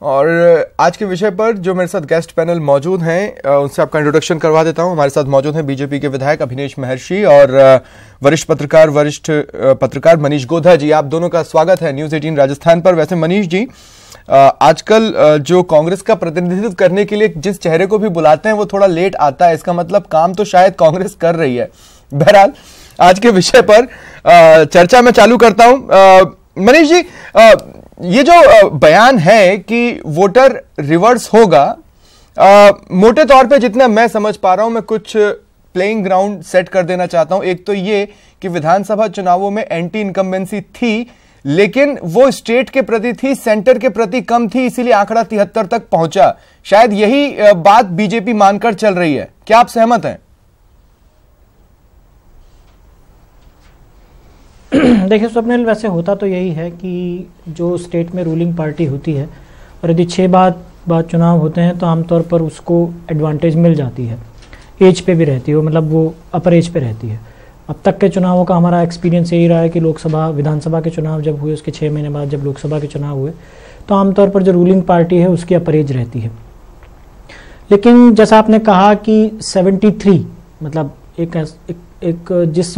और आज के विषय पर जो मेरे साथ गेस्ट पैनल मौजूद हैं उनसे आपका इंट्रोडक्शन करवा देता हूं। हमारे साथ मौजूद हैं बीजेपी के विधायक अभिनेश महर्षि और वरिष्ठ पत्रकार मनीष गोधा जी। आप दोनों का स्वागत है न्यूज़ 18 राजस्थान पर। वैसे मनीष जी, आजकल जो कांग्रेस का प्रतिनिधित्व करने के लिए जिस चेहरे को भी बुलाते हैं वो थोड़ा लेट आता है, इसका मतलब काम तो शायद कांग्रेस कर रही है। बहरहाल आज के विषय पर चर्चा मैं चालू करता हूं। मनीष जी, ये जो बयान है कि वोटर रिवर्स होगा, मोटे तौर पे जितना मैं समझ पा रहा हूं, मैं कुछ प्लेइंग ग्राउंड सेट कर देना चाहता हूं। एक तो ये कि विधानसभा चुनावों में एंटी इनकम्बेंसी थी, लेकिन वो स्टेट के प्रति थी, सेंटर के प्रति कम थी, इसीलिए आंकड़ा 73 तक पहुंचा। शायद यही बात बीजेपी मानकर चल रही है। क्या आप सहमत हैं? देखिए स्वप्निल, वैसे होता तो यही है कि जो स्टेट में रूलिंग पार्टी होती है और यदि 6 बाद चुनाव होते हैं तो आमतौर पर उसको एडवांटेज मिल जाती है, एज पे भी रहती है, मतलब वो अपर एज पे रहती है। अब तक के चुनावों का हमारा एक्सपीरियंस यही रहा है कि लोकसभा विधानसभा के चुनाव जब हुए उसके 6 महीने बाद जब लोकसभा के चुनाव हुए तो आमतौर पर जो रूलिंग पार्टी है उसकी अपर एज रहती है। लेकिन जैसा आपने कहा कि 73 मतलब एक जिस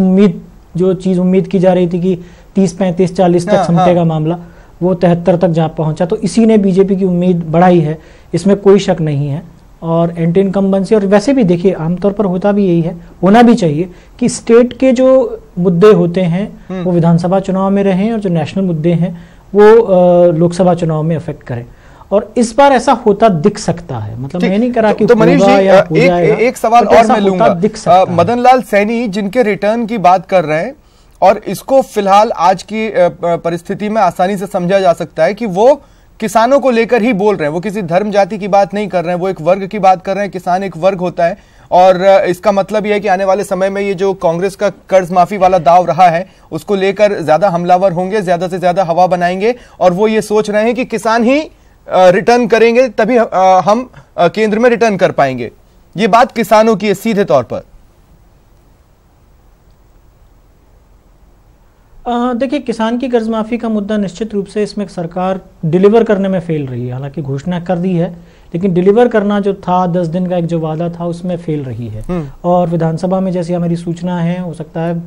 जो चीज़ उम्मीद की जा रही थी कि 30, 35, 40 तक सिमटेगा मामला, वो 73 तक जा पहुंचा। तो इसी ने बीजेपी की उम्मीद बढ़ाई है, इसमें कोई शक नहीं है। और एंटी इनकम्बेंसी, और वैसे भी देखिए आमतौर पर होता भी यही है, होना भी चाहिए कि स्टेट के जो मुद्दे होते हैं वो विधानसभा चुनाव में रहें और जो नेशनल मुद्दे हैं वो लोकसभा चुनाव में अफेक्ट करें। और इस बार ऐसा होता दिख सकता है, मतलब मैं नहीं करा कि तो मनीष जी, एक सवाल और मैं लूंगा। मदन लाल सैनी जिनके रिटर्न की बात कर रहे हैं, और इसको फिलहाल आज की परिस्थिति में आसानी से समझा जा सकता है कि वो किसानों को लेकर ही बोल रहे हैं। वो किसी धर्म जाति की बात नहीं कर रहे हैं, वो एक वर्ग की बात कर रहे हैं। किसान एक वर्ग होता है, और इसका मतलब यह है कि आने वाले समय में ये जो कांग्रेस का कर्ज माफी वाला दाव रहा है उसको लेकर ज्यादा हमलावर होंगे, ज्यादा से ज्यादा हवा बनाएंगे, और वो ये सोच रहे हैं कि किसान ही रिटर्न करेंगे तभी हम केंद्र में रिटर्न कर पाएंगे। ये बात किसानों की है सीधे तौर पर। देखिए, किसान की कर्ज माफी का मुद्दा निश्चित रूप से इसमें सरकार डिलीवर करने में फेल रही है। हालांकि घोषणा कर दी है, लेकिन डिलीवर करना जो था 10 दिन का एक जो वादा था उसमें फेल रही है। और विधानसभा में जैसी हमारी सूचना है, हो सकता है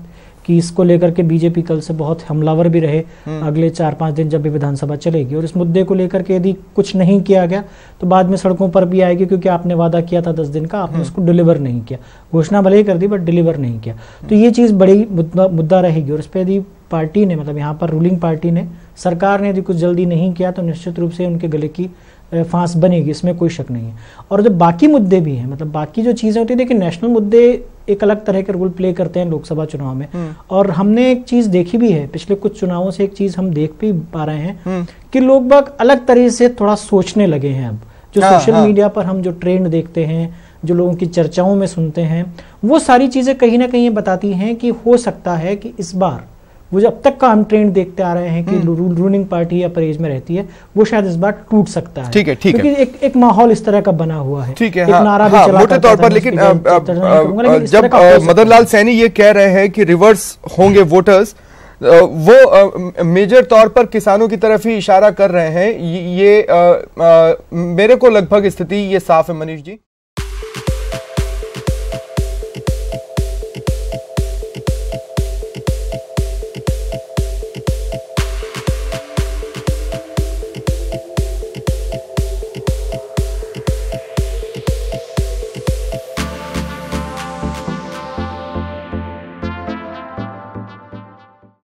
कि इसको लेकर के बीजेपी कल से बहुत हमलावर भी रहे अगले 4-5 दिन जब भी विधानसभा चलेगी। और इस मुद्दे को लेकर के यदि कुछ नहीं किया गया तो बाद में सड़कों पर भी आएगी, क्योंकि आपने वादा किया था 10 दिन का, आपने उसको डिलीवर नहीं किया। घोषणा भले ही कर दी बट डिलीवर नहीं किया। तो ये चीज़ बड़ी मुद्दा रहेगी। और इस पर यदि पार्टी ने, मतलब यहाँ पर रूलिंग पार्टी ने, सरकार ने यदि कुछ जल्दी नहीं किया तो निश्चित रूप से उनके गले की फांस बनेगी, इसमें कोई शक नहीं है। और जो बाकी मुद्दे भी हैं, मतलब बाकी जो चीज़ें होती है, देखिए नेशनल मुद्दे एक अलग तरह के रोल प्ले करते हैं लोकसभा चुनाव में। और हमने एक चीज़ देखी भी है पिछले कुछ चुनावों से, एक चीज़ हम देख भी पा रहे हैं कि लोग बाग अलग तरह से थोड़ा सोचने लगे हैं। अब जो सोशल मीडिया पर हम जो ट्रेंड देखते हैं, जो लोगों की चर्चाओं में सुनते हैं, वो सारी चीज़ें कहीं ना कहीं बताती हैं कि हो सकता है कि इस बार वो जो अब तक का हम ट्रेंड देखते आ रहे हैं कि रूलिंग पार्टी या परहेज में रहती है, वो शायद इस बार टूट सकता है। ठीक है, क्योंकि एक माहौल इस तरह का बना हुआ है। ठीक है, एक नारा भी चला मोटे तौर पर। लेकिन जब मदन लाल सैनी ये कह रहे हैं कि रिवर्स होंगे वोटर्स, वो मेजर तौर पर किसानों की तरफ ही इशारा कर रहे हैं। ये मेरे को लगभग स्थिति ये साफ है मनीष जी।